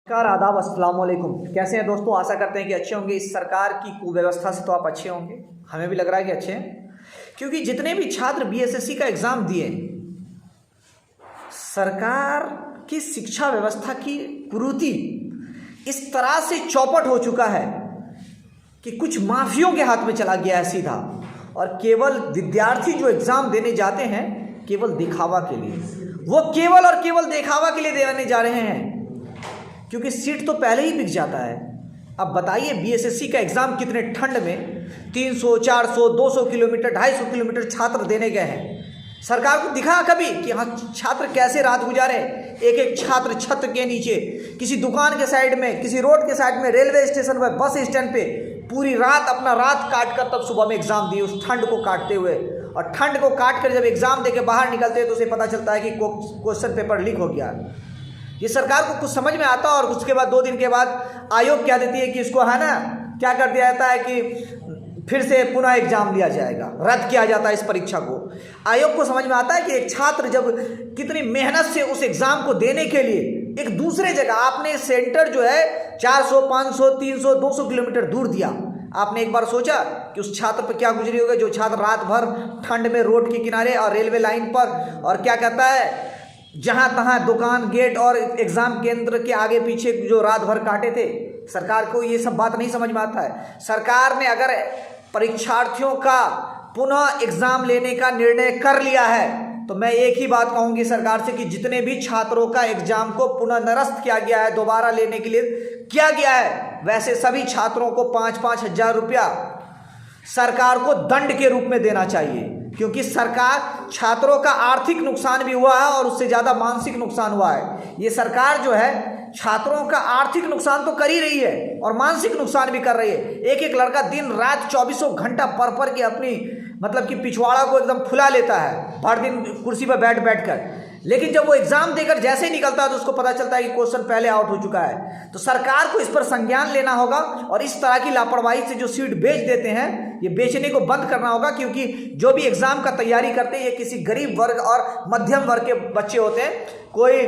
नमस्कार, आदाब, अस्सलाम वालेकुम। कैसे हैं दोस्तों? आशा करते हैं कि अच्छे होंगे। इस सरकार की कुव्यवस्था से तो आप अच्छे होंगे, हमें भी लग रहा है कि अच्छे हैं, क्योंकि जितने भी छात्र बीएसएससी का एग्ज़ाम दिए, सरकार की शिक्षा व्यवस्था की कुरीति इस तरह से चौपट हो चुका है कि कुछ माफियों के हाथ में चला गया है सीधा। और केवल विद्यार्थी जो एग्ज़ाम देने जाते हैं केवल दिखावा के लिए, वो केवल और केवल दिखावा के लिए देने जा रहे हैं, क्योंकि सीट तो पहले ही बिक जाता है। अब बताइए, बीएसएससी का एग्ज़ाम कितने ठंड में 300, 400, 200 किलोमीटर, 250 किलोमीटर छात्र देने गए हैं। सरकार को दिखा कभी कि हाँ छात्र कैसे रात गुजारे? एक एक छात्र छत के नीचे, किसी दुकान के साइड में, किसी रोड के साइड में, रेलवे स्टेशन पर, बस स्टैंड पे पूरी रात अपना रात काट कर तब सुबह में एग्ज़ाम दिए, उस ठंड को काटते हुए। और ठंड को काट कर जब एग्ज़ाम दे के बाहर निकलते हैं तो उसे पता चलता है कि क्वेश्चन पेपर लीक हो गया। ये सरकार को कुछ समझ में आता है। और उसके बाद 2 दिन के बाद आयोग क्या देती है कि इसको है ना क्या कर दिया जाता है कि फिर से पुनः एग्जाम लिया जाएगा, रद्द किया जाता है इस परीक्षा को। आयोग को समझ में आता है कि एक छात्र जब कितनी मेहनत से उस एग्जाम को देने के लिए एक दूसरे जगह, आपने सेंटर जो है 400, 500, 300, 200 किलोमीटर दूर दिया, आपने एक बार सोचा कि उस छात्र पर क्या गुजरी होगी जो छात्र रात भर ठंड में रोड के किनारे और रेलवे लाइन पर, और क्या कहता है, जहाँ तहाँ दुकान, गेट और एग्ज़ाम केंद्र के आगे पीछे जो रात भर काटे थे। सरकार को ये सब बात नहीं समझ में आता है। सरकार ने अगर परीक्षार्थियों का पुनः एग्ज़ाम लेने का निर्णय कर लिया है तो मैं एक ही बात कहूँगी सरकार से कि जितने भी छात्रों का एग्ज़ाम को पुनः निरस्त किया गया है, दोबारा लेने के लिए किया गया है, वैसे सभी छात्रों को 5-5 हज़ार रुपया सरकार को दंड के रूप में देना चाहिए। क्योंकि सरकार, छात्रों का आर्थिक नुकसान भी हुआ है और उससे ज़्यादा मानसिक नुकसान हुआ है। ये सरकार जो है छात्रों का आर्थिक नुकसान तो कर ही रही है और मानसिक नुकसान भी कर रही है। एक एक लड़का दिन रात 24 घंटा पढ़ के अपनी मतलब कि पिछवाड़ा को एकदम फुला लेता है, भर दिन कुर्सी पर बैठ कर, लेकिन जब वो एग्ज़ाम देकर जैसे ही निकलता है तो उसको पता चलता है कि क्वेश्चन पहले आउट हो चुका है। तो सरकार को इस पर संज्ञान लेना होगा और इस तरह की लापरवाही से जो सीट बेच देते हैं, ये बेचने को बंद करना होगा। क्योंकि जो भी एग्ज़ाम का तैयारी करते हैं ये किसी गरीब वर्ग और मध्यम वर्ग के बच्चे होते हैं, कोई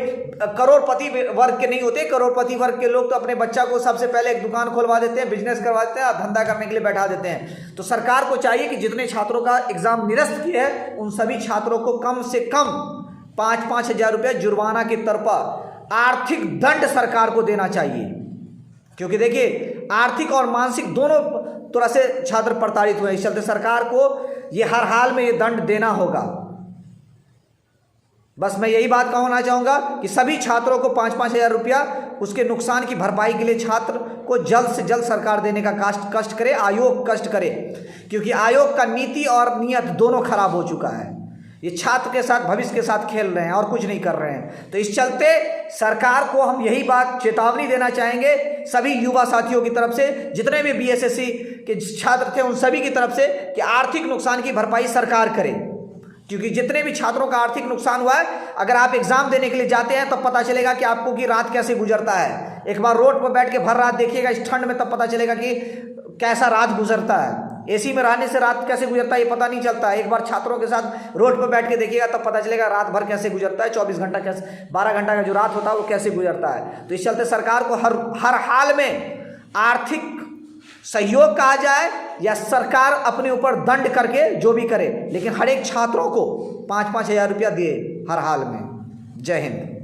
करोड़पति वर्ग के नहीं होते। करोड़पति वर्ग के लोग तो अपने बच्चा को सबसे पहले एक दुकान खुलवा देते हैं, बिजनेस करवा देते हैं और धंधा करने के लिए बैठा देते हैं। तो सरकार को चाहिए कि जितने छात्रों का एग्ज़ाम निरस्त किया है उन सभी छात्रों को कम से कम 5-5 हज़ार रुपये जुर्माना के तौर पर आर्थिक दंड सरकार को देना चाहिए। क्योंकि देखिए, आर्थिक और मानसिक दोनों तरह से छात्र प्रताड़ित हुए। इस चलते सरकार को ये हर हाल में ये दंड देना होगा। बस मैं यही बात कहना चाहूँगा कि सभी छात्रों को 5-5 हज़ार रुपया उसके नुकसान की भरपाई के लिए छात्र को जल्द से जल्द सरकार देने का कष्ट करे, आयोग कष्ट करे। क्योंकि आयोग का नीति और नियत दोनों खराब हो चुका है। ये छात्र के साथ, भविष्य के साथ खेल रहे हैं और कुछ नहीं कर रहे हैं। तो इस चलते सरकार को हम यही बात चेतावनी देना चाहेंगे सभी युवा साथियों की तरफ से, जितने भी बीएसएससी के छात्र थे उन सभी की तरफ से, कि आर्थिक नुकसान की भरपाई सरकार करे। क्योंकि जितने भी छात्रों का आर्थिक नुकसान हुआ है, अगर आप एग्ज़ाम देने के लिए जाते हैं तब पता चलेगा कि आपको कि रात कैसे गुजरता है। एक बार रोड पर बैठ के भर रात देखिएगा इस ठंड में, तब पता चलेगा कि कैसा रात गुजरता है। एसी में रहने से रात कैसे गुजरता है ये पता नहीं चलता है। एक बार छात्रों के साथ रोड पर बैठ के देखिएगा तब पता चलेगा रात भर कैसे गुजरता है, 24 घंटा कैसे, 12 घंटा का जो रात होता है वो कैसे गुजरता है। तो इस चलते सरकार को हर हाल में आर्थिक सहयोग कहा जाए या सरकार अपने ऊपर दंड करके जो भी करे, लेकिन हर एक छात्रों को 5-5 हज़ार रुपया दिए हर हाल में। जय हिंद।